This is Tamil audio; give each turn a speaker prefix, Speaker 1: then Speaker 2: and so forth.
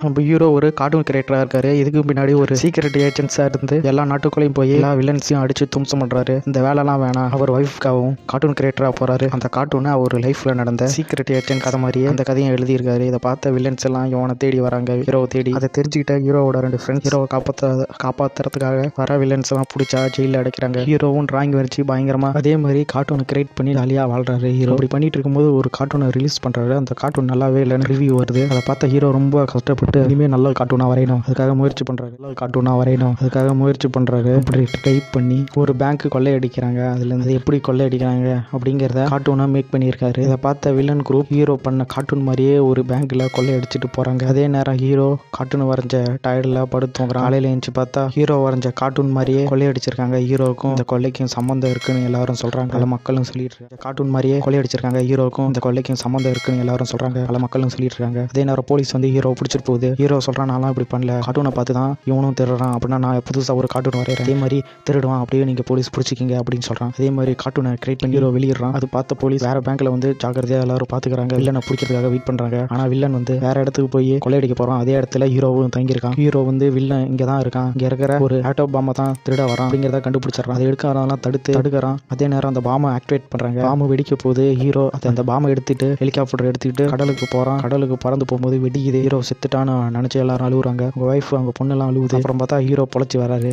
Speaker 1: நம்ம ஹீரோ ஒரு கார்ட்டூன் கிரியேட்டராக இருக்காரு. இதுக்கு பின்னாடி ஒரு சீக்ரெட் ஏஜென்ட்ஸாக இருந்து எல்லா நாட்டுக்குள்ளேயும் போய் எல்லா வில்லன்ஸையும் அடிச்சு தும்சம் பண்ணுறாரு. இந்த வேலைலாம் வேணாம், அவர் ஒய்ஃப்காகவும் கார்ட்டூன் கிரியேட்டராக போகிறாரு. அந்த கார்ட்டூனை அவர் லைஃப்பில் நடந்த சீக்ரெட் ஏஜென்ட் கதை மாதிரியே அந்த கதையை எழுதியிருக்காரு. இதை பார்த்த வில்லன்ஸ் எல்லாம் இவனை தேடி வராங்க, ஹீரோவை தேடி. அதை தெரிஞ்சுக்கிட்ட ஹீரோவோட 2 ஃப்ரெண்ட்ஸ் ஹீரோவை காப்பாற்றுறதுக்காக வர வில்லன்ஸ் எல்லாம் பிடிச்சா ஜெயிலில் அடைக்கிறாங்க. ஹீரோவும் டிராயிங் வரைச்சி பயங்கரமா அதே மாதிரி கார்ட்டூனை கிரியேட் பண்ணி ஜாலியாக வாழ்றாரு. ஹீரோ அப்படி பண்ணிட்டு இருக்கும்போது ஒரு கார்ட்டூனை ரிலீஸ் பண்ணுறாரு. அந்த கார்ட்டூன் நல்லாவே இல்லைன்னு ரிவ்யூ வருது. அதை பார்த்த ஹீரோ ரொம்ப கஷ்டப்பட்டு இனிமேல் நல்ல கார்ட்டூனா வரையணும், அதுக்காக முயற்சி பண்றாரு. நல்ல கார்ட்டூனா வரையணும், அதுக்காக முயற்சி பண்றாரு. அப்படி டைப் பண்ணி ஒரு பேங்க் கொள்ளையடிக்கிறாங்க. அதுல இருந்து எப்படி கொள்ளையடிக்கிறாங்க அப்படிங்கிறத கார்ட்டூனா மேக் பண்ணியிருக்காரு. இதை பார்த்த வில்லன் குரூப் ஹீரோ பண்ண கார்ட்டூன் மாதிரியே ஒரு பேங்க்ல கொள்ளையடிச்சிட்டு போறாங்க. அதே நேரம் ஹீரோ கார்ட்டூன் வரைஞ்ச டயர்ல படுத்துங்கிறான். காலையில எழுந்து பார்த்தா ஹீரோ வரைஞ்ச கார்ட்டூன் மாதிரியே கொள்ளையடிச்சிருக்காங்க. ஹீரோக்கும் இந்த கொள்ளைக்கும் சம்மந்தம் இருக்குன்னு எல்லாரும் சொல்றாங்க, பல மக்களும் சொல்லிட்டு இருக்காங்க. கார்ட்டூன் மாதிரியே கொள்ளையடிச்சிருக்காங்க, ஹீரோக்கும் இந்த கொள்ளைக்கும் சம்மந்தம் இருக்குன்னு எல்லாரும் சொல்றாங்க, பல மக்களும் சொல்லிட்டு இருக்காங்க. அதே நேரம் போலீஸ் வந்து ஹீரோ பிடிச்சிட்டு போகுது. ஹீரோ சொல்றான், நான்லாம் இப்படி பண்ணல, கார்ட்டூனை பார்த்து தான் இவனும் திருடுறான், அப்படின்னா நான் புதுசாக ஒரு கார்ட்டூன் வரைகிறேன், அதே மாதிரி திருடுவான், அப்படியே நீங்கள் போலீஸ் பிடிச்சிக்கிங்க அப்படின்னு சொல்கிறான். அதே மாதிரி கார்ட்டூனை கிரியேட் பண்ணி ஹீரோ வெளியிடுறான். அது பார்த்த போலீஸ் வேற பேங்க்ல வந்து ஜாக்கிரதையாக எல்லாரும் பார்த்துக்கிறாங்க. வில்லனை பிடிக்கிறதுக்காக வெயிட் பண்ணுறாங்க. ஆனால் வில்லன் வந்து வேற இடத்துக்கு போய் கொள்ளையடிக்க போகிறான். அதே இடத்துல ஹீரோவும் தங்கியிருக்கான். ஹீரோ வந்து வில்லன் இங்கே தான் இருக்கான், இங்கே இருக்கிற ஒரு ஆட்டோ பாம்பை தான் திருட வரான் அப்படிங்கிறத கண்டுபிடிச்சிடறான். அதை எடுக்கிறதெல்லாம் தடுக்கிறான். அதே நேரம் அந்த பாம்பை ஆக்டிவேட் பண்ணுறாங்க. பாம்பு வெடிக்க போது ஹீரோ அந்த பாம்பை எடுத்துட்டு ஹெலிகாப்டர் எடுத்துக்கிட்டு கடலுக்கு போகிறான். கடலுக்கு பறந்து போகும்போது வெடிக்குது. ஹீரோ செத்துட்டான்னு நினச்சி எல்லாரும் அழுகுறாங்க. அவங்க ஒய்ஃப் அவங்க பொண்ணெல்லாம் அழுகுது. அப்புறம் பார்த்தா ஹீரோ பொழைச்சி வராரு.